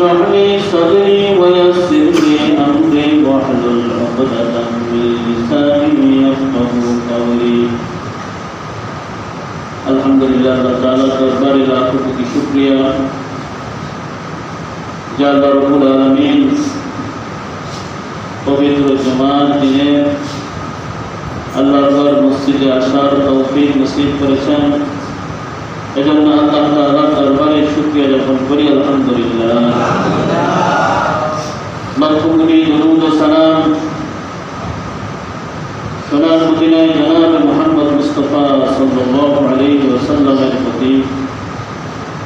اشرح لي صدري ويسر لي أمري واحلل عقدة من لساني يفقهوا قولي الحمد لله تعالى দরবারে লাখো কোটি শুকরিয়া যে আল্লাহ রাব্বুল আলামিন পবিত্র জুমার দিনে আল্লাহর মসজিদে আসার তৌফিক নসিব করেছেন। এজন্য আল্লাহ তাআলার দরবারে শুকরিয়া জ্ঞাপন করি আলহামদুলিল্লাহ। মারহুমুনি দুরূদ ও সালাম সোনার মদিনায় জনাব মুহাম্মদ মুস্তাফা সাল্লাল্লাহু আলাইহি ওয়াসাল্লামের প্রতি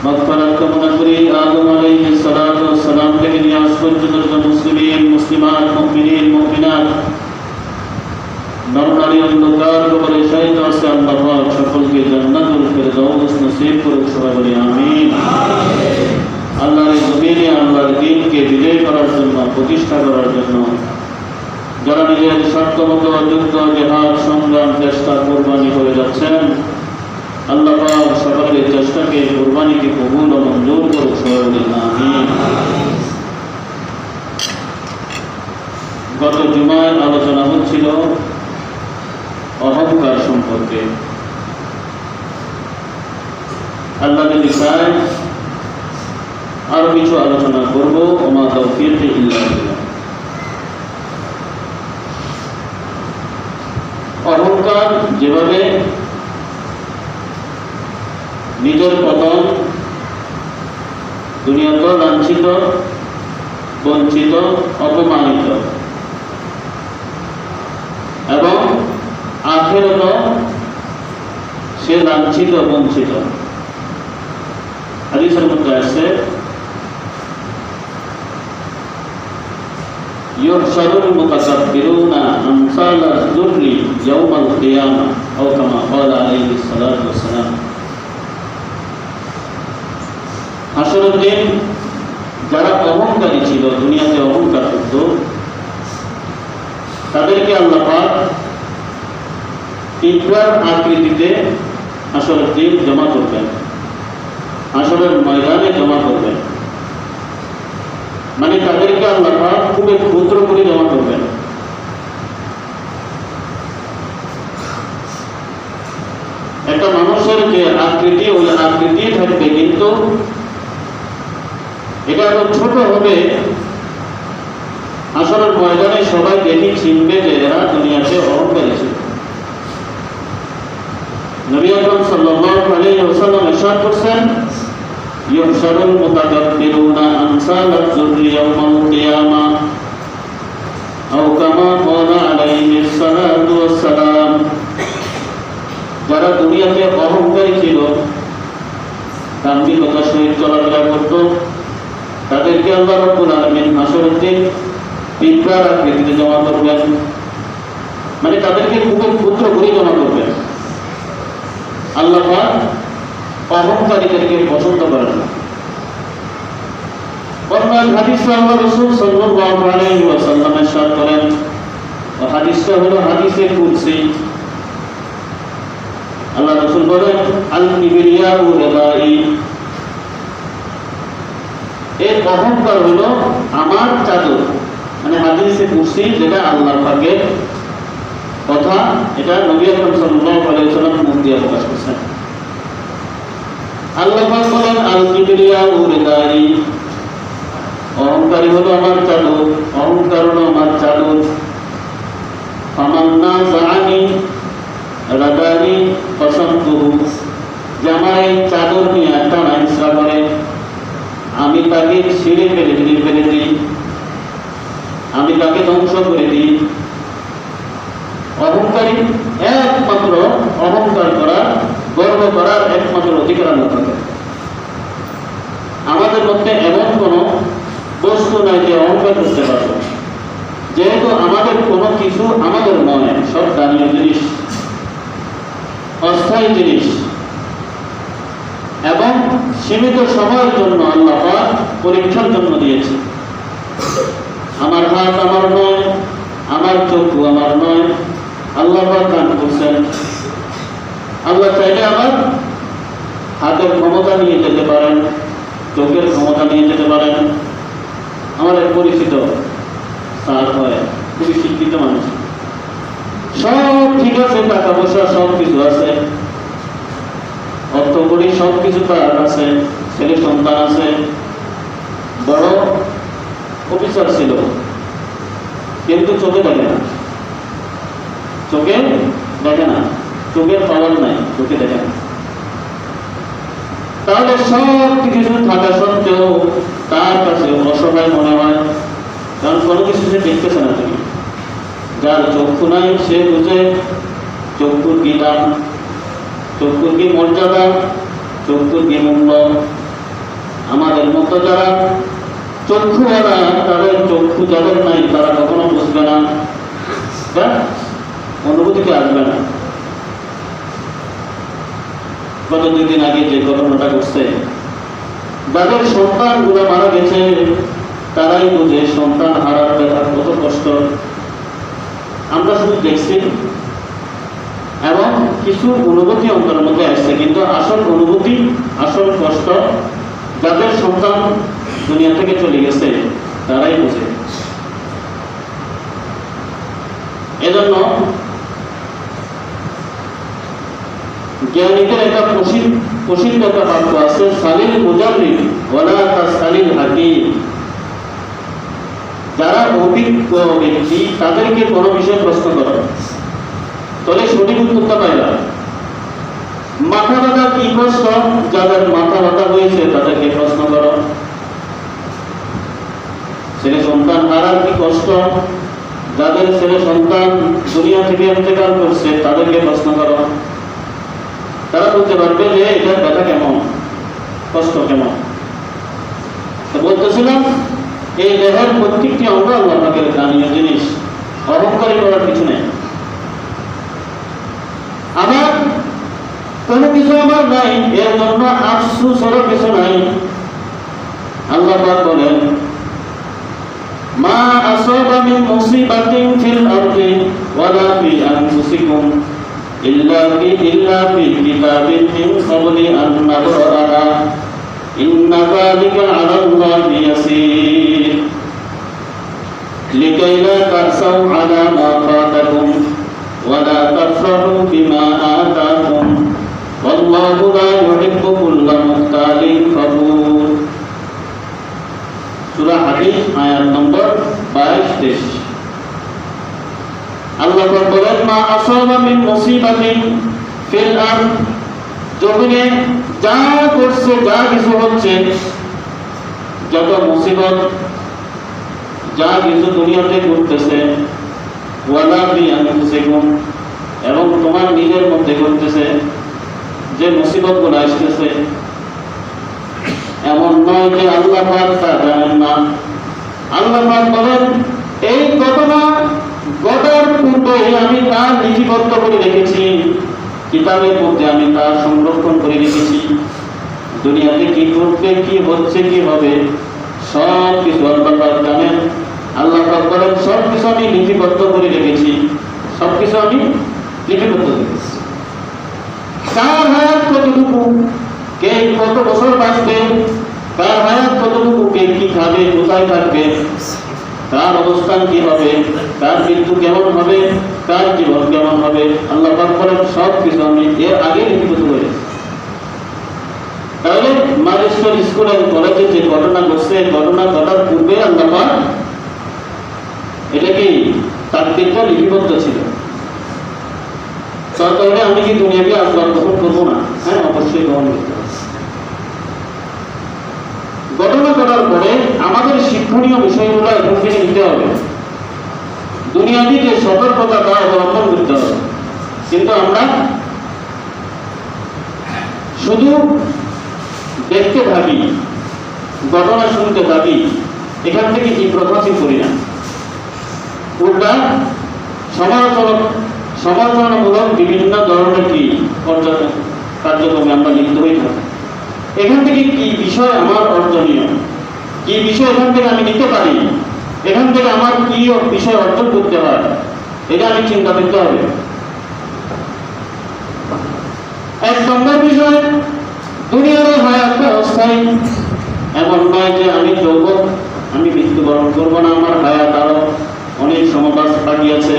মাগফিরাত কামনা করি। আদম আলাইহিস সালাতু ওয়াস সালাম থেকে নিয়ে আজ পর্যন্ত মুসলিম মুসলিমাত মুমিনিন মুমিনাত নরনারী অন্ধকার কবরে শাহিদ আছে আল্লাহ পাক সকলকে জান্নাতুল ফেরদাউস নসিব করুন, সবাই বলি আমিন। আল্লাহর জমিনে আল্লাহর দ্বীনকে বিজয় করার জন্য প্রতিষ্ঠা করার জন্য যারা নিজের সাধ্যমতো যুদ্ধ জিহাদ সংগ্রাম চেষ্টা কুরবানি করে যাচ্ছেন, আল্লাহ পাক সকলের চেষ্টাকে কুরবানিকে কবুল ও মঞ্জুর করুন, সবাই বলি আমিন। গত জুমায় আলোচনা হচ্ছিল অহংকার সম্পর্কে। আল্লাহ যদি চায় আরো কিছু আলোচনা করবো। ওমা তাওফীক ইল্লা বিল্লাহ। অহংকার যেভাবে নিজের পতন, দুনিয়াতে লাঞ্ছিত বঞ্চিত অপমানিত এবং আখিরাত সে লাঞ্ছিত বঞ্চিত। হাদিসের মধ্যে আছে ইউহশারুল মুতাকাব্বিরুনা আমসালাজ যুররি ইয়াউমাল কিয়ামাহ আও কামা ক্বালা আলাইহিস সালাতু ওয়াস সালাম। হাসরের দিন যারা অহংকারী ছিল, দুনিয়াতে অহংকার করত, তাদেরকে আল্লাহ পাক পিঁপড়ার আকৃতিতে হাসরের দিন জমা করবেন, হাসরের ময়দানে জমা করবেন। মানে তাদেরকে আল্লাহ পাক খুবই ক্ষুদ্র করে জমা করবেন। একটা মানুষের যে আকৃতি, ওই আকৃতি থাকবে, কিন্তু এটা এত ছোট হবে হাসরের ময়দানে সবাই দেখি চিনবে যে এরা দুনিয়াতে অহংকারী ছিল। নবী আকরাম সাল্লাল্লাহু আলাইহি ওয়াসাল্লাম ইরশাদ করেছেন ইউহশারুল মুতাকাব্বিরুনা আমসালাজ যুররি ইয়াউমাল কিয়ামাহ আও কামা ক্বালা আলাইহিস সালাতু ওয়াস সালাম। যারা দুনিয়াতে অহংকারী ছিল, দাম্ভিকতার সহিত চলাফেরা করত, তাদেরকে আল্লাহ রাব্বুল আলামিন হাসরের দিন পিঁপড়ার আকৃতিতে জমা করবেন। মানে তাদেরকে খুবই ক্ষুদ্র করে জমা করবেন। আল্লাহ পাক অহংকারীদেরকে পছন্দ করেন না। অন্য হাদিসে আল্লাহ রাসূল সাল্লাল্লাহু আলাইহি ওয়াসাল্লাম ইরশাদ করেন, হাদিসটা হলো হাদিসে কুদসি। আল্লাহ রাসূল বলেন আল কিবরিয়াউ রিদাই, এর অহংকার হলো আমার চাদর। মানে হাদিসে কুদসি যেটা আল্লাহ পাকের কথা, এটা নবী আকরাম সাল্লাল্লাহু আলাইহি ওয়াসাল্লাম মুখ দিয়ে প্রকাশ করেছেন। আল্লাহ পাক বলেন আল কিবরিয়াউ রিদাই, অহংকারী হলো আমার চাদর, অহংকার হলো আমার চাদর। ফামান্না জাআনি রাদানি কসমতুহু, জামাই চাদর নিয়ে একটা হিংসা করে, আমি তাকে ছিঁড়ে ফেলে দিই, আমি তাকে ধ্বংস করে দিই। অহংকারী একমাত্র অহংকার করার, গর্ব করার একমাত্র অধিকার আল্লাহ থাকে। আমাদের মধ্যে এমন কোনো বস্তু নাই যে অহংকার করতে পারবে, যেহেতু আমাদের কোনো কিছু আমাদের নয়, সব দানীয় জিনিস, অস্থায়ী জিনিস এবং সীমিত সময়ের জন্য আল্লাহ পাক পরীক্ষার জন্য দিয়েছে। আমার হাত আমার নয়, আমার চক্ষু আমার নয়, আল্লাহ পাক দান করছেন। আল্লাহ চাইলে আমার হাতের ক্ষমতা নিয়ে যেতে পারেন, চোখের ক্ষমতা নিয়ে যেতে পারেন, আমার এক পরিচিত স্যার হয়, খুবই শিক্ষিত মানুষ, সব ঠিক আছে, টাকা পয়সা সব কিছু আছে, অর্থ করি সব কিছু তার আছে, ছেলে সন্তান আছে, বড় অফিসার ছিল, কিন্তু চোখে দেখে না, চোখে দেখে না, চোখের পাওয়ার নাই, চোখে দেখে না। তাহলে সব কিছু থাকা সত্ত্বেও তার কাছে অসহায় মনে হয়, কারণ কোনো কিছু সে দেখতেছে না। তুমি যার চক্ষু নাই সে বুঝে চক্ষুর কি দাম, চক্ষুর কি মর্যাদা, চক্ষুর কি মূল্য। আমাদের মতো যারা চক্ষুওয়ালা, তাদের চক্ষু যাদের নাই তারা কখনো বুঝবে না, অনুভূতিতে আসবে না। গত 2 দিন আগে যে ঘটনাটা ঘটছে, যাদের সন্তান গুলো মারা গেছে তারাই বুঝে সন্তান হারার ব্যথা কত কষ্ট। আমরা শুধু দেখছি এবং কিছু অনুভূতি অন্তরের মধ্যে আসছে, কিন্তু আসল অনুভূতি, আসল কষ্ট যাদের সন্তান দুনিয়া থেকে চলে গেছে তারাই বুঝে। এজন্য জ্ঞানীদের একটা প্রসিদ্ধ একটা বাক্য আছে, সালিল মুজাররিদ ওয়ালা তাসালিল হাকিম। যারা অভিজ্ঞ ব্যক্তি তাদেরকে কোনো বিষয়ে প্রশ্ন করো, তাহলে সঠিক উত্তরটা পাইবা। মাথা ব্যথা কি কষ্ট, যাদের মাথা ব্যথা হয়েছে তাদেরকে প্রশ্ন করো। ছেলে সন্তান হারার কি কষ্ট, যাদের ছেলে সন্তান দুনিয়া থেকে ইন্তেকাল করছে তাদেরকে প্রশ্ন করো। তারা বলতে পারবে যে এটার ব্যথা কেমন, কষ্ট কেমন। বলতেছিলাম এই দেহের প্রত্যেকটি অঙ্গ আল্লাহ পাকের দানীয় জিনিস, অহংকারী করার কিছু নেই। আমার কোনো কিছু আমার নাই, এর জন্য আফসোস হওয়ার কিছু নাই। আল্লাহ পাক বলেন, মা আসাবা মিন মুসিবাতিন ফিল আরদি ওয়ালা ফি আনফুসিকুম ইল্লা ফি কিতাবিন মিন ক্বাবলি আন নাবরাহা ইন্না যালিকা আলা আল্লাহি ইয়াসীর লিকাই লা তাসাউ আলা মা ফাতাকুম ওয়া লা তাফরাহু বিমা আতাকুম ওয়াল্লাহু লা ইউহিব্বু কুল্লা মুখতালিন ফাখুর। সূরা হাদীদ আয়াত নম্বর 22-23। আল্লাহ পাক বলেন, মা আসাবা মিন মুসিবাতিন ফিল আরদ, জমিনে যা করছে, যা কিছু হচ্ছে, যত মুসিবত, যা কিছু দুনিয়াতে ঘটতেছে, ওয়ালা ফি আনফুসিকুম, এবং তোমার নিজের মধ্যে ঘটতেছে যে মুসিবতগুলো আসতেছে, এমন নয় যে আল্লাহ পাক তা জানেন না। আল্লাহ পাক বলেন, এই ঘটনা ঘটার পূর্বে আমি তা লিপিবদ্ধ করে রেখেছি, কিতাবের মধ্যে আমি তা সংরক্ষণ করে রেখেছি। দুনিয়াতে কি ঘটবে, কি হচ্ছে, কি হবে, সব কিছু আল্লাহ পাক জানেন। আল্লাহ পাক বলেন, সব কিছু আমি লিপিবদ্ধ করে রেখেছি, সব কিছু আমি লিপিবদ্ধ রেখেছি। কার হায়াত কতটুকু, কে কত বছর বাঁচবে, কার হায়াত কতটুকু, কে কি খাবে, কোথায় থাকবে, কার অবস্থান কি হবে, কার মৃত্যু কেমন হবে, কার জীবন কেমন হবে, আল্লাহ পাক বলেন সব কিছু আমি এর আগে লিপিবদ্ধ করে। তাহলে মাদেশ্বর স্কুল এন্ড কলেজে যে ঘটনা ঘটছে, ঘটনা ঘটার পূর্বে আল্লাহ পাক এটাকে তাকদীরটা লিপিবদ্ধ ছিল। তাহলে আমি কি দুনিয়াকে আল্লাহ গ্রহণ করবো না? হ্যাঁ, অবশ্যই গ্রহণ করতে হবে। ঘটনা ঘটার পরে আমাদের শিক্ষণীয় বিষয়গুলো এখান থেকে নিতে হবে, দুনিয়াতে যে সতর্কতা তা অবলম্বন করতে হবে। কিন্তু আমরা শুধু দেখতে থাকি, ঘটনা শুনতে থাকি, এখান থেকে কি প্রকাশই করি না, উল্টা সমালোচনামূলক বিভিন্ন ধরনের কি কার্যক্রমে আমরা লিপ্ত হয়ে থাকি। এখান থেকে কি বিষয় আমার অর্জনীয়, কি বিষয় এখান থেকে আমি নিতে পারি, এখান থেকে আমার কি বিষয় অর্জন করতে হয়, এটা আমি চিন্তা করতে হবে। 1 নম্বর বিষয়, দুনিয়ার হায়াতটা অস্থায়ী। এমন নয় যে আমি যৌবন আমি মৃত্যুবরণ করবো না, আমার হায়াত আরো অনেক সময় বাকি আছে,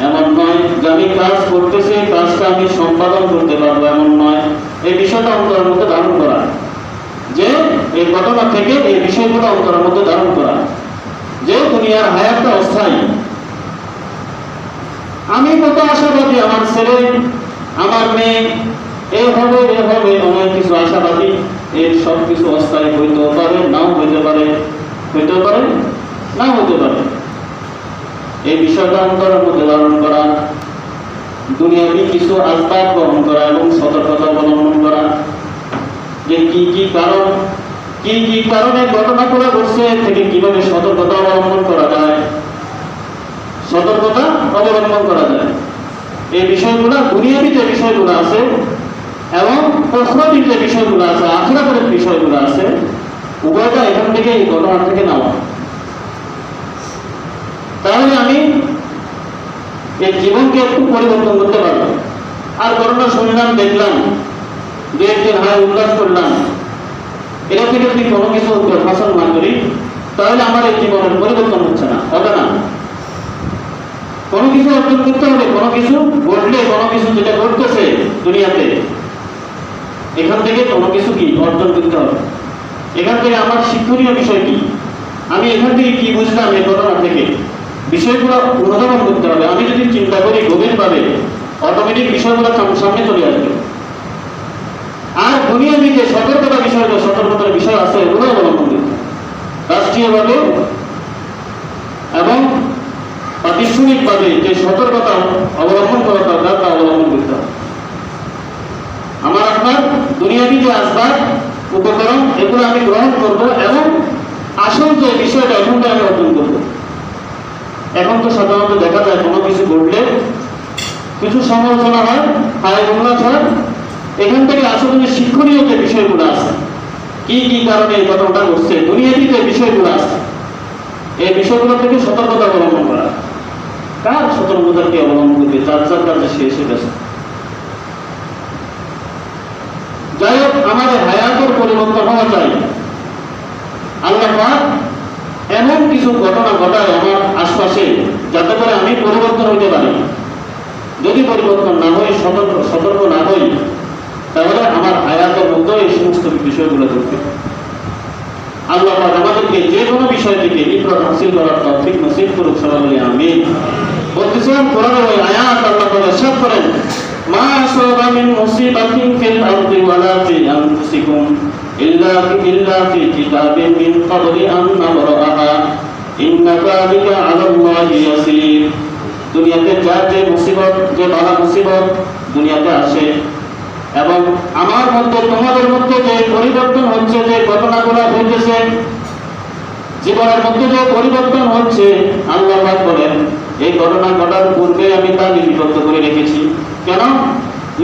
এমন নয় যে আমি কাজ করতেছি কাজটা আমি সম্পাদন করতে পারবো, এমন নয়। এই বিষয়টা অন্তরের মধ্যে ধারণ করা, যে এই ঘটনা থেকে এই বিষয়গুলো অন্তরের মধ্যে ধারণ করা, যে দুনিয়ার হায়াতটা অস্থায়ী। আমি কত আশাবাদী, আমার ছেলে আমার মেয়ে এভাবে অনেক কিছু আশাবাদী, এর সব কিছু অস্থায়ী হইতেও পারে, নাও হইতে পারে, হইতেও পারে, নাও হইতে পারে। এই বিষয়টা অন্তরের মধ্যে ধারণ করা, দুনিয়াবি কিছু আসবাব গ্রহণ করা এবং সতর্কতা অবলম্বন করা, যে কি কি কারণে ঘটনাগুলো ঘটছে, থেকে কিভাবে সতর্কতা অবলম্বন করা যায়, এই বিষয়গুলো দুনিয়াবি যে বিষয়গুলো আছে এবং প্রশ্নবিদ যে বিষয়গুলো আছে, আখিরাতের বিষয়গুলো আছে, উভয়টা এখান থেকে এই ঘটনা থেকে নেওয়া। তাহলে আমি এই জীবনকে একটু পরিবর্তন করতে পারবো। আর ঘটনা শুনলাম, দেখলাম, দু একদিন হায় উল্লাস করলাম, এটা থেকে যদি কোনো কিছু হাসন না করি, তাহলে আমার এই জীবনের পরিবর্তন হচ্ছে না, হবে না। কোনো কিছু অর্জন করতে হবে, কোনো কিছু ঘটলে, কোনো কিছু যেটা ঘটতেছে দুনিয়াতে, এখান থেকে কোনো কিছু কি অর্জন করতে হবে। এখান থেকে আমার শিক্ষণীয় বিষয় কি, আমি এখান থেকে কি বুঝলাম এই ঘটনা থেকে, বিষয়গুলো অনুধাবন করতে হবে। আমি যদি চিন্তা করি গভীরভাবে, অটোমেটিক বিষয়গুলো সামনে চলে আসবে। আর দুনিয়াবি যে সতর্কতার বিষয় আছে, এগুলো অবলম্বন করতে হবে রাষ্ট্রীয়ভাবে এবং প্রাতিষ্ঠানিকভাবে যে সতর্কতা অবলম্বন করা দরকার, তা অবলম্বন করতে হবে। আমার আপনার দুনিয়াবি যে আসবাব উপকরণ, এগুলো আমি গ্রহণ করব এবং আসল যে বিষয়টা এখনটা আমি অর্জন করব। এখন তো সাধারণত দেখা যায় কোনো কিছু ঘটলে কিছু সমালোচনা হয়, হায় উল্লাস হয়, এখান থেকে আসলে যে শিক্ষণীয় যে বিষয়গুলো আছে, কি কি কারণে এই ঘটনাটা ঘটছে, দুনিয়াবি যে বিষয়গুলো আছে, এই বিষয়গুলো থেকে সতর্কতা অবলম্বন করা। কার সতর্কতা কি অবলম্বন করবে? যার কাছে সে এসে গেছে। যাই হোক, আমাদের হায়াতের পরিবর্তন হওয়া চাই। আল্লাহ পাক এমন কিছু ঘটনা ঘটায় আমার আশপাশে, যাতে করে আমি পরিবর্তন হইতে পারি। যদি পরিবর্তন না হয়, সতর্ক না হই, তাহলে আমার হায়াতের মধ্যে এই সমস্ত বিষয়গুলো ঘটবে। আল্লাহ পাক আমাদেরকে যে কোনো বিষয় থেকে ইবরাত হাসিল করার তৌফিক নসিব করুক, সবাই বলি আমিন। বলতেছিলাম কোরআনের ওই আয়াত আল্লাহ পাক ইরশাদ করেন, মা আসাবা মিন মুসিবাতিন ফিল আরদি ওয়ালা ফি আনফুসিকুম ইল্লা ফি কিতাবিন মিন ক্বাবলি আন নাবরাহা ইন্না যালিকা আলাল্লাহি ইয়াসির। দুনিয়াতে যে মুসিবত, যে বালা মুসিবত দুনিয়াতে আসে, এবং আমার মধ্যে, তোমাদের মধ্যে যে পরিবর্তন হচ্ছে, যে ঘটনাগুলো হইতেছে, জীবনের মধ্যে যে পরিবর্তন হচ্ছে, আল্লাহ পাক বলেন এই ঘটনা ঘটার পূর্বে আমি তা লিপিবদ্ধ করে রেখেছি। কেন?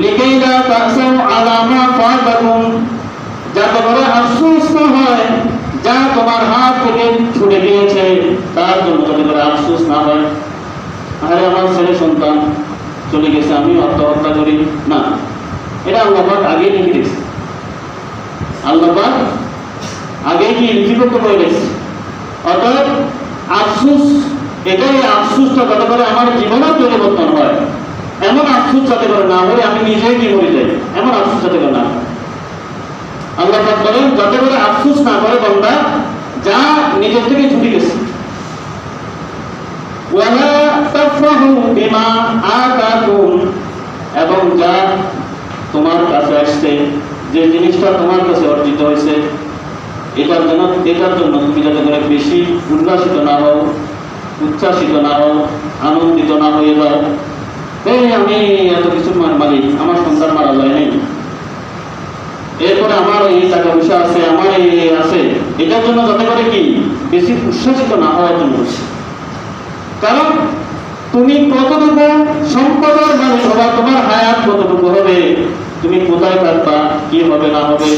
লিকাইলা তাসাউ আলা মা ফাতাকুম, যাতে করে আফসোস না হয় যা তোমার হাত থেকে ছুটে গিয়েছে, তার জন্য যাতে করে আফসোস না হয়, আরে আমার ছেলে সন্তান চলে গেছে, আমি আত্মহত্যা করি না। এটা আল্লাহ পাক আগে লিখে দিয়েছে, আল্লাহ পাক আগে কি লিপিবদ্ধ করে দিয়েছে। অর্থাৎ আফসোস, এটাই আফসোসটা যাতে করে আমার জীবনের পরিবর্তন হয়, এমন আফসোস যাতে করে না হয় আমি নিজেই কি মরে যাই, এমন আফসোস যাতে করে না। আল্লাহ পাক বলেন যাতে করে আফসোস না করে বান্দা যা নিজের থেকে ছুটে গেছে। ওয়ালা তাফরাহু বিমা আতাকুম, এবং যা তোমার কাছে আসছে, যে জিনিসটা তোমার কাছে অর্জিত হয়েছে, এটার জন্য তুমি যাতে করে বেশি উল্লাসিত না হও, উচ্ছ্বাসিত না হও, আনন্দিত না হয়ে যাও, আমি এত কিছু মালিক, আমার সন্তান মারা যায় নাই, এরপরে আমার এই টাকা পয়সা আছে, আমার এই আছে, এটার জন্য যাতে করে কি বেশি উচ্ছ্বাসিত না হওয়ার জন্য। কারণ তুমি কতটুকু সম্পদের মালিক হবা, তোমার হায়াত কতটুকু হবে, তুমি কোথায় থাকবা, কি হবে না হবে,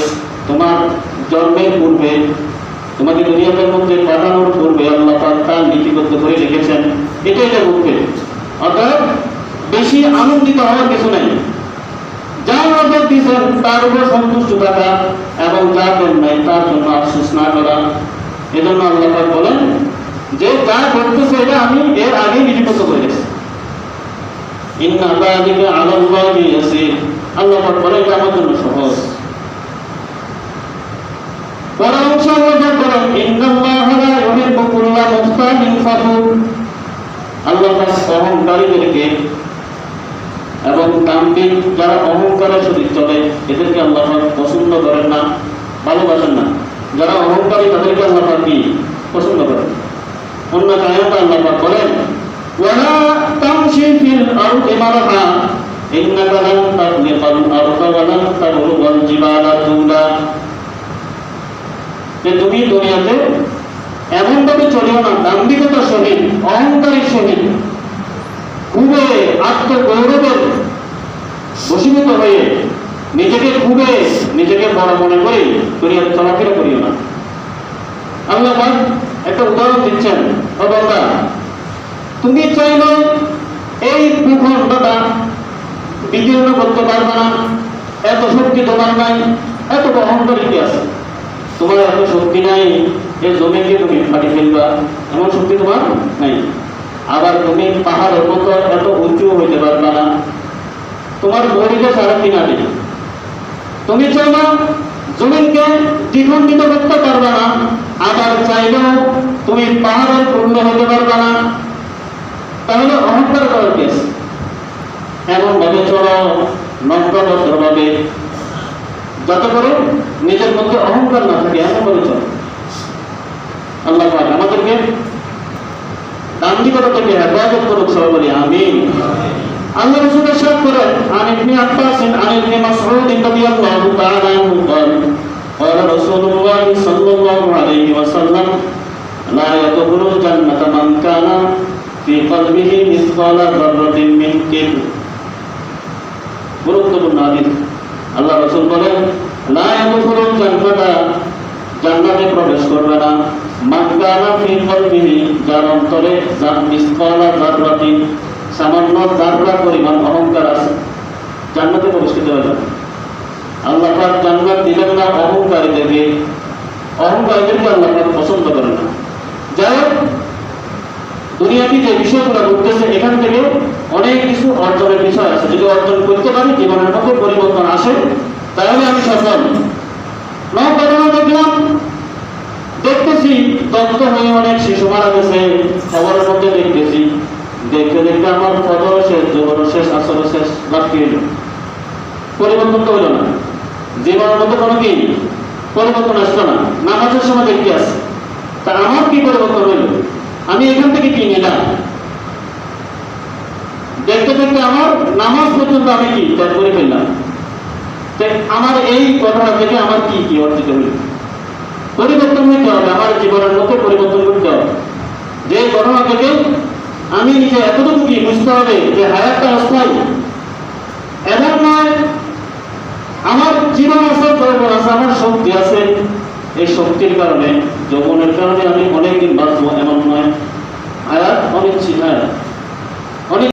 তোমার জন্মের পূর্বে, তোমাকে দুনিয়ার মধ্যে পাঠানোর পূর্বে আল্লাহ পাক তা লিপিবদ্ধ করে রেখেছেন। এটা বুঝবে। অর্থাৎ বেশি আনন্দিত হওয়ার কিছু নাই, যা অর্ডার দিয়েছেন তার উপর সন্তুষ্ট থাকা, এবং যা দেন নাই তার জন্য আফসোস না করা, এজন্য আল্লাহ পাক বলেন যে যা করতেছে এটা আমি এর আগে লিপিবদ্ধ করে গেছি। ইন্না যালিকা আলাল্লাহি ইয়াসির, আল্লাহ পাক বলে এটা আমার জন্য সহজ। পরামর্শ আল্লাহ পাক বলেন ইন্নাল্লাহা লা ইউহিব্বু কুল্লা মুখতালিন ফাখুর, আল্লাহ পাক অহংকারীদেরকে এবং কামবিন যারা অহংকারের সহিত চলে এদেরকে আল্লাহ পাক পছন্দ করেন না, ভালোবাসেন না। যারা অহংকারী তাদেরকে আল্লাহ পাক কি পছন্দ করেন। অন্য আয়াতে আল্লাহ পাক বলেন ওয়ালা তামশি ফিল আরদি মারহা ইন্নাকা লান তাখলিকাল আরদা ওয়া লান তাবলুগাল জিবালা তুলা, যে তুমি দুনিয়াতে এমন ভাবে চলিও না দাম্ভিকতার সহিত, অহংকারের সহিত, খুবই আত্মগৌরবের বশীভূত হয়ে নিজেকে বড় মনে করে দুনিয়াতে চলাফেরা করিও না। আল্লাহ পাক একটা উদাহরণ দিচ্ছেন, ও বান্দা তুমি চাইলে এই ভূখণ্ডটা বিদীর্ণ করতে পারবে না, এত শক্তি তোমার নাই, এত অহংকারী কি আছে, তোমার এত শক্তি নাই এই জমিকে তুমি ফাটি ফেলবা, এমন শক্তি তোমার নাই। আবার তুমি পাহাড়ের মতো এত উঁচু হইতে পারবে না, তোমার বডিতে সারা কিনা নেই। তুমি চাইলে জমিনকে দ্বিখণ্ডিত করতে পারবে না, আবার চাইলেও তুমি পাহাড়ের পূর্ণ হতে পারবে না। তাহলে অহংকার করার কি আছে? এমন ভাবে চলো নম্রভদ্রভাবে, যাতে করে নিজের মধ্যে অহংকার না থাকে, এমন ভাবে চলো। আল্লাহ পাক আমাদেরকে দাম্ভিকতা থেকে হেফাজত করুক, সবাই বলি আমিন। আল্লাহ রাসূল ইরশাদ করেন আন ইবনে আব্বাস আন ইবনে মাসউদ রাদিয়াল্লাহু তাআলা আনহু قال قال رسول الله صلى الله عليه وسلم لا يدخل الجنة من كان في قلبه مثقال ذرة من كبر। গুরুত্বপূর্ণ হাদিস। আল্লাহ রাসূল বলেন লা ইয়াদখুলুল জান্নাতা, জান্নাতে প্রবেশ করবে না মান কানা ফি কলবিহি, যার অন্তরে মিসকালা যাররাতিন, সামান্য যাররা পরিমাণ অহংকার আছে, জান্নাতে প্রবেশ করতে পারবে না। আল্লাহ পাক জান্নাত দিবেন না অহংকারীদেরকে, অহংকারীদেরকে আল্লাহ পাক পছন্দ করেন না। যাই হোক, দুনিয়াতে যে বিষয়গুলো ঘটতেছে এখান থেকে অনেক কিছু অর্জনের বিষয় আছে। যদি অর্জন করতে পারি, জীবনের মধ্যে পরিবর্তন আসে, তাহলে আমি সফল। ঘটনা দেখলাম, দেখতেছি দগ্ধ হয়ে অনেক শিশু মারা গেছে, খবরের মধ্যে দেখতেছি। দেখতে দেখতে আমার ফজর শেষ, জোহর শেষ, আসর শেষ, লাভ কি হইল? পরিবর্তন তো হইল না। জীবনের মধ্যে কোনো কি পরিবর্তন আসলো না। নামাজের সময় দেখতে আসছে, তা আমার কি পরিবর্তন হইল? আমি এখান থেকে কি নিলাম? দেখতে দেখতে আমার নামাজ পর্যন্ত আমি কি ত্যাগ করে ফেললাম। আমার এই ঘটনা থেকে আমার কি কি অর্জিত হইল? পরিবর্তন হইতে হবে, আমার জীবনের মধ্যে পরিবর্তন করতে হবে। যে ঘটনা থেকে আমি নিজে এতটুকু কি বুঝতে হবে যে হায়াতটা অস্থায়ী, এমন নয় আমার জীবন আছে, যৌবন আছে, আমার শক্তি আছে, এই শক্তির কারণে, যৌবনের কারণে আমি অনেকদিন বাঁচবো এমন নয়। হায়াত অনিশ্চিত, হায়াত অনেক